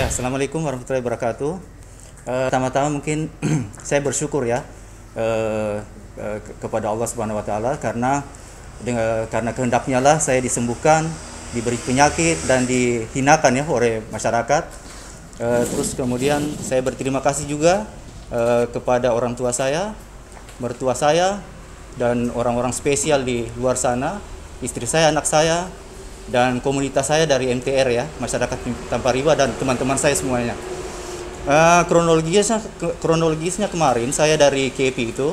Assalamualaikum warahmatullahi wabarakatuh. Pertama-tama mungkin saya bersyukur ya kepada Allah Subhanahu wa taala karena kehendaknya lah saya disembuhkan, diberi penyakit dan dihinakan ya oleh masyarakat. Terus kemudian saya berterima kasih juga kepada orang tua saya, mertua saya dan orang-orang spesial di luar sana, istri saya, anak saya, dan komunitas saya dari MTR ya, masyarakat tanpa riba dan teman-teman saya semuanya. Kronologisnya kemarin saya dari KP itu,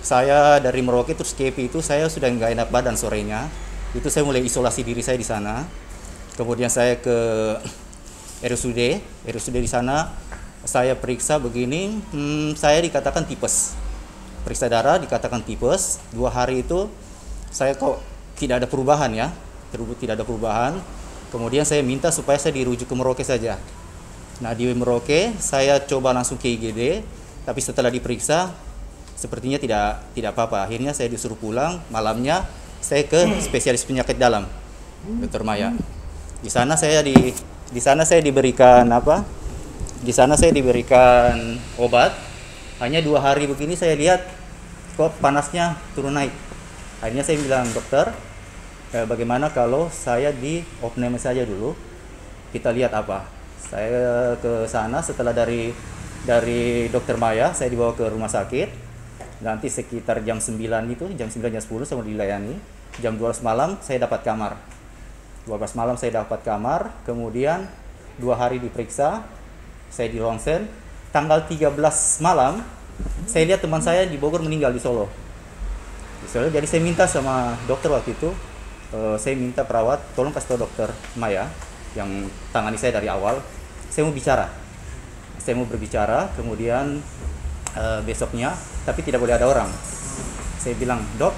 saya dari Merauke terus KP itu saya sudah nggak enak badan sorenya. Itu saya mulai isolasi diri saya di sana. Kemudian saya ke RSUD di sana saya periksa begini, saya dikatakan tipes. Periksa darah dikatakan tipes. 2 hari itu saya kok tidak ada perubahan ya. Tidak ada perubahan. Kemudian saya minta supaya saya dirujuk ke Merauke saja. Nah, di Merauke saya coba langsung ke IGD, tapi setelah diperiksa sepertinya tidak apa-apa. Akhirnya saya disuruh pulang. Malamnya saya ke spesialis penyakit dalam, Dr. Maya. Di sana saya diberikan apa? Di sana saya diberikan obat. Hanya 2 hari begini saya lihat kok panasnya turun naik. Akhirnya saya bilang, dokter, bagaimana kalau saya di opname saja dulu, kita lihat apa. Saya ke sana setelah dari Dokter Maya, saya dibawa ke rumah sakit. Nanti sekitar jam 9 itu, jam 9 jam 10 saya mau dilayani. Jam 12 malam saya dapat kamar. 12 malam saya dapat kamar, kemudian 2 hari diperiksa, saya di ronsen. Tanggal 13 malam, saya lihat teman saya di Bogor meninggal di Solo. Jadi saya minta sama dokter waktu itu, saya minta perawat, tolong kasih tahu Dokter Maya yang tangani saya dari awal, saya mau berbicara, kemudian besoknya, tapi tidak boleh ada orang. Saya bilang, dok,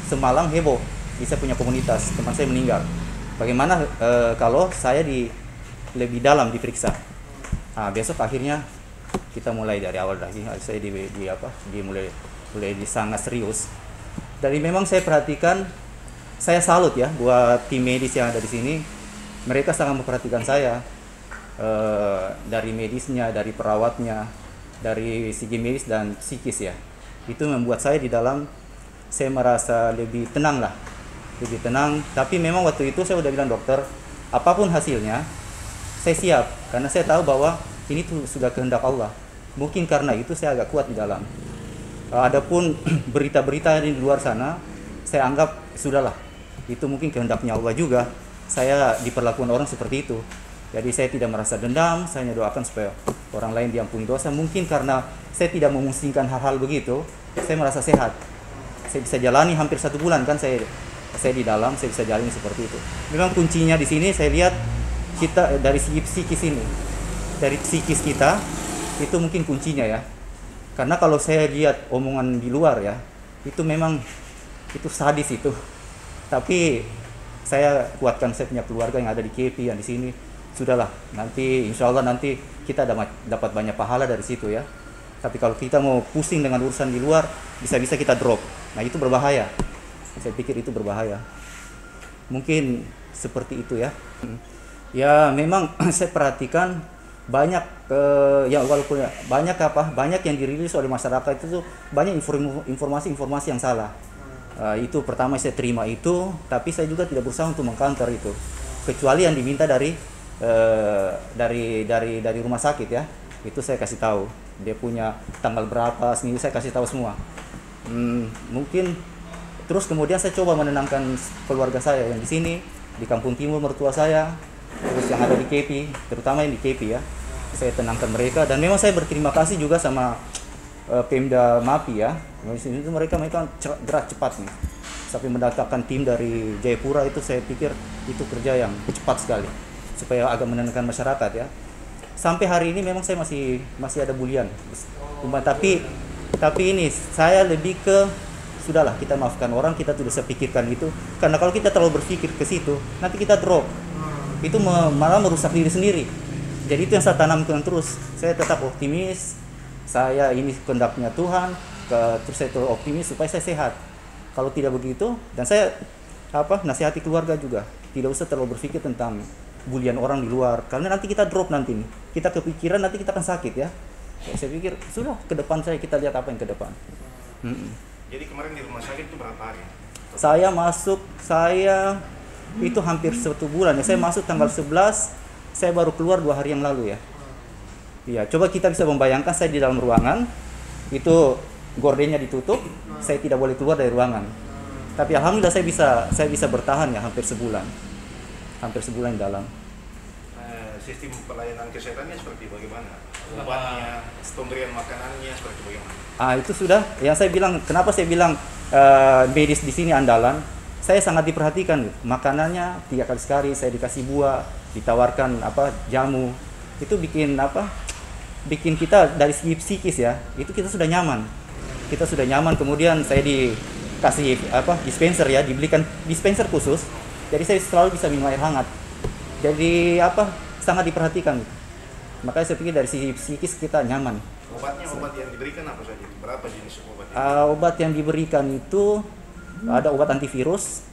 semalam heboh, bisa punya komunitas, teman saya meninggal. Bagaimana kalau saya lebih dalam diperiksa? Nah, besok akhirnya kita mulai dari awal lagi, saya mulai sangat serius. Dari memang saya perhatikan, saya salut ya buat tim medis yang ada di sini. Mereka sangat memperhatikan saya, dari medisnya, dari perawatnya, dari segi medis dan psikis ya. Itu membuat saya di dalam, saya merasa lebih tenang lah, lebih tenang. Tapi memang waktu itu saya udah bilang, dokter, apapun hasilnya saya siap, karena saya tahu bahwa ini tuh sudah kehendak Allah. Mungkin karena itu saya agak kuat di dalam. Adapun berita-berita di luar sana, saya anggap sudahlah, itu mungkin kehendaknya Allah juga. Saya diperlakukan orang seperti itu. Jadi saya tidak merasa dendam, saya hanya doakan supaya orang lain diampuni dosa. Mungkin karena saya tidak memusingkan hal-hal begitu, saya merasa sehat. Saya bisa jalani hampir 1 bulan kan saya di dalam, saya bisa jalani seperti itu. Memang kuncinya di sini saya lihat kita dari segi psikis ini. Dari psikis kita itu mungkin kuncinya ya. Karena kalau saya lihat omongan di luar ya, itu memang itu sadis itu. Tapi saya kuatkan saya punya keluarga yang ada di KP yang di sini. Sudahlah, nanti insya Allah nanti kita dapat banyak pahala dari situ ya. Tapi kalau kita mau pusing dengan urusan di luar, bisa-bisa kita drop. Nah, itu berbahaya. Saya pikir itu berbahaya. Mungkin seperti itu ya. Ya memang saya perhatikan banyak banyak yang dirilis oleh masyarakat itu banyak informasi yang salah. Itu pertama saya terima itu, tapi saya juga tidak berusaha untuk mengcounter itu, kecuali yang diminta dari rumah sakit ya. Itu saya kasih tahu, dia punya tanggal berapa seminggu, saya kasih tahu semua. Mungkin terus kemudian saya coba menenangkan keluarga saya yang di sini di Kampung Timur, mertua saya, terus yang ada di KP, terutama yang di KP ya. Saya tenangkan mereka, dan memang saya berterima kasih juga sama Pemda MAPI ya. Di sini itu mereka gerak cepat nih. Sampai mendatangkan tim dari Jayapura, itu saya pikir itu kerja yang cepat sekali supaya agak menenangkan masyarakat ya. Sampai hari ini memang saya masih ada bulian. Tapi ini saya lebih ke sudahlah, kita maafkan orang, kita tidak usah pikirkan itu. Karena kalau kita terlalu berpikir ke situ, nanti kita drop. Itu malah merusak diri sendiri. Jadi itu yang saya tanamkan terus. Saya tetap optimis. Saya ini kehendaknya Tuhan. Terus saya terus optimis supaya saya sehat. Kalau tidak begitu, dan saya nasihati keluarga juga, tidak usah terlalu berpikir tentang bulian orang di luar, karena nanti kita drop nanti nih. kita kepikiran nanti kita akan sakit ya. Saya pikir sudah ke depan saya, kita lihat apa yang ke depan. Jadi kemarin di rumah sakit itu berapa hari? Saya itu hampir 1 bulan ya. Saya masuk tanggal 11, saya baru keluar 2 hari yang lalu ya. Iya, coba kita bisa membayangkan saya di dalam ruangan, itu gordennya ditutup, saya tidak boleh keluar dari ruangan. Tapi alhamdulillah saya bisa bertahan ya hampir sebulan di dalam. Sistem pelayanan kesehatannya seperti bagaimana? Obatnya, pemberian makanannya seperti bagaimana? Itu sudah yang saya bilang. Kenapa saya bilang medis di sini andalan? Saya sangat diperhatikan. Makanannya 3 kali sehari saya dikasih buah, ditawarkan jamu. Itu bikin kita dari segi psikis ya. Itu kita sudah nyaman. Kemudian saya dikasih dispenser ya, dibelikan dispenser khusus. Jadi saya selalu bisa minum air hangat. Jadi sangat diperhatikan. Makanya saya pikir dari sisi psikis kita nyaman. Obat yang diberikan apa saja? Berapa jenis obat? Obat yang diberikan itu ada obat antivirus.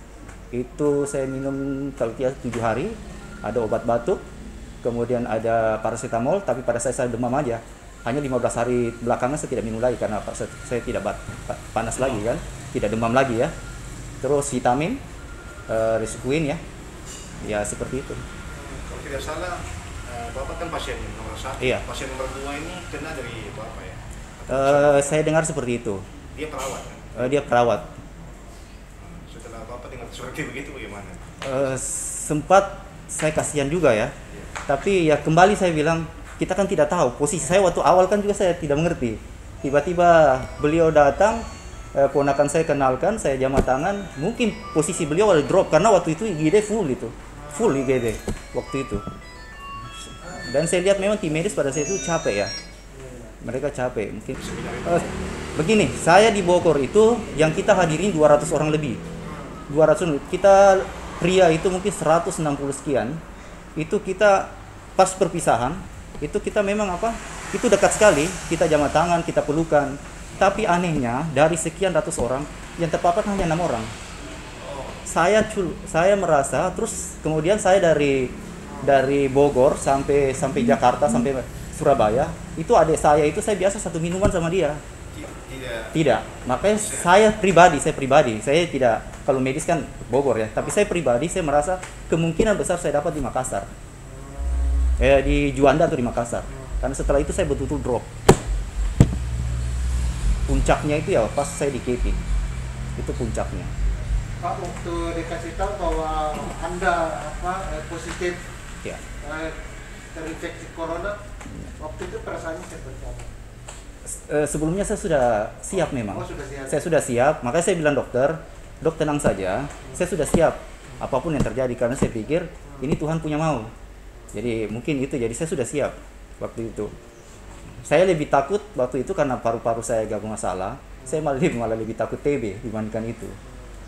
Itu saya minum kalau tidak 7 hari. Ada obat batuk. Kemudian ada paracetamol, tapi pada saya demam aja. Hanya 15 hari belakangan saya tidak minum lagi karena saya tidak panas lagi kan, tidak demam lagi ya. Terus vitamin, Risquin ya. Ya seperti itu. Kalau tidak salah, Bapak kan pasien nomor 1. Iya. Pasien nomor 2 ini kena dari Bapak ya? Saya dengar seperti itu. Dia perawat kan? Dia perawat. Setelah Bapak dengar seperti begitu bagaimana? Sempat saya kasihan juga ya. Tapi ya kembali saya bilang, kita kan tidak tahu. Posisi saya waktu awal kan juga saya tidak mengerti. Tiba-tiba beliau datang, ponakan saya kenalkan, saya jamak tangan. Mungkin posisi beliau ada drop karena waktu itu IGD full IGD waktu itu. Dan saya lihat memang tim medis pada saat itu capek ya. Mereka capek mungkin. Begini, saya di Bogor itu yang kita hadirin 200 orang lebih. 200, kita pria itu mungkin 160 sekian. Itu kita pas perpisahan, itu kita memang itu dekat sekali, kita jamak tangan, kita pelukan. Tapi anehnya dari sekian ratus orang yang terpapar hanya 6 orang. Saya merasa, terus kemudian saya dari Bogor sampai Jakarta sampai Surabaya, itu adik saya itu saya biasa satu minuman sama dia. Tidak. Makanya saya pribadi, saya tidak, kalau medis kan Bogor ya, tapi saya pribadi saya merasa kemungkinan besar saya dapat di Makassar. Di Juanda atau di Makassar. Karena setelah itu saya betul-betul drop. Puncaknya itu ya pas saya di KP. Itu puncaknya. Pak, waktu dikasih tahu bahwa Anda positif ya, terinfeksi corona, waktu itu perasaannya seperti apa? Sebelumnya saya sudah siap memang. Sudah siap. Saya sudah siap, makanya saya bilang dok tenang saja, saya sudah siap apapun yang terjadi karena saya pikir ini Tuhan punya mau. Jadi mungkin itu, jadi saya sudah siap waktu itu. Saya lebih takut waktu itu karena paru-paru saya agak bermasalah. Saya malah lebih takut TB dibandingkan itu.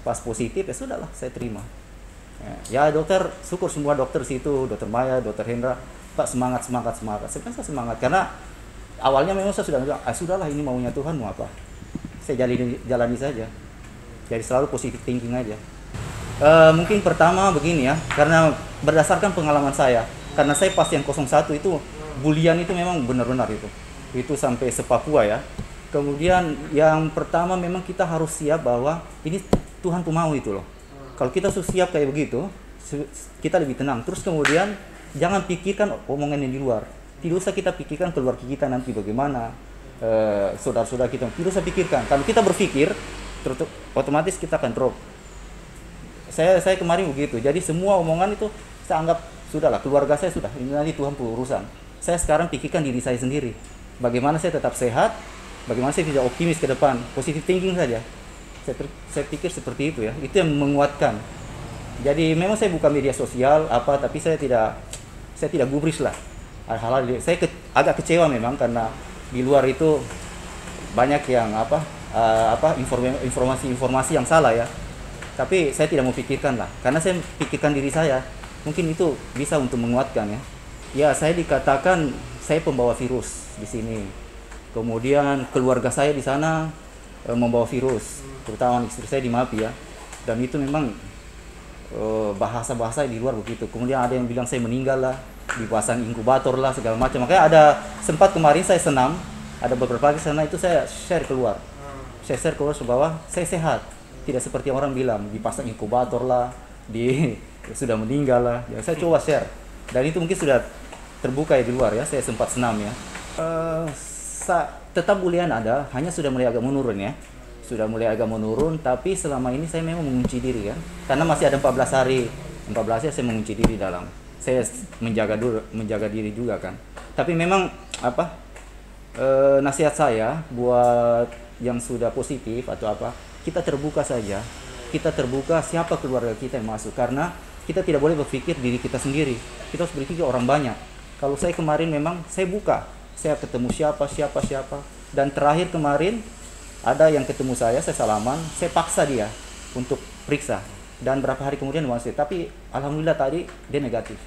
Pas positif ya sudahlah, saya terima. Ya dokter, syukur semua dokter situ, dokter Maya, dokter Hendra, Pak semangat. Saya semangat karena awalnya memang saya sudah bilang, sudahlah ini maunya Tuhan, mau apa? Saya jalani saja. Jadi selalu positive thinking aja. Mungkin pertama begini ya, karena berdasarkan pengalaman saya, karena saya pasien 01 itu bulian itu memang benar-benar itu sampai se-Papua ya. Kemudian yang pertama memang kita harus siap bahwa ini Tuhan mau itu loh. Kalau kita sudah siap kayak begitu, kita lebih tenang. Terus kemudian jangan pikirkan omongan yang di luar. Tidak usah kita pikirkan keluarga kita nanti bagaimana, saudara-saudara kita. Tidak usah pikirkan. Kalau kita berpikir, otomatis kita akan drop. Saya kemarin begitu. Jadi semua omongan itu saya anggap sudahlah, keluarga saya sudah. Ini nanti Tuhan berurusan. Saya sekarang pikirkan diri saya sendiri. Bagaimana saya tetap sehat, bagaimana saya tidak optimis ke depan. Positive thinking saja. Saya pikir seperti itu ya. Itu yang menguatkan. Jadi memang saya buka media sosial tapi saya tidak gubris lah. Hal-hal saya agak kecewa memang karena di luar itu banyak yang informasi yang salah ya. Tapi saya tidak mau pikirkan lah, karena saya pikirkan diri saya. Mungkin itu bisa untuk menguatkan ya. Ya, saya dikatakan saya pembawa virus di sini. Kemudian keluarga saya di sana membawa virus, terutama istri saya di MAPI ya. Dan itu memang bahasa-bahasa di luar begitu. Kemudian ada yang bilang saya meninggal lah. dipasang inkubator lah segala macam. Makanya ada sempat kemarin saya senam, ada beberapa kali sana itu saya share keluar. Saya share keluar bahwa saya sehat. Tidak seperti orang bilang dipasang inkubator lah, sudah meninggal lah. Ya, saya coba share. Dan itu mungkin sudah terbuka ya di luar ya. Saya sempat senam ya. Tetap bulian ada, hanya sudah mulai agak menurun ya. Sudah mulai agak menurun, tapi selama ini saya memang mengunci diri kan. Karena masih ada 14 hari. 14 hari saya mengunci diri dalam. Saya menjaga diri juga kan. Tapi memang nasihat saya buat yang sudah positif atau apa, kita terbuka saja. Kita terbuka siapa keluarga kita yang masuk, karena kita tidak boleh berpikir diri kita sendiri. Kita harus berpikir orang banyak. Kalau saya kemarin memang saya buka, saya ketemu siapa, dan terakhir kemarin ada yang ketemu saya salaman, saya paksa dia untuk periksa, dan berapa hari kemudian masih, tapi alhamdulillah tadi dia negatif.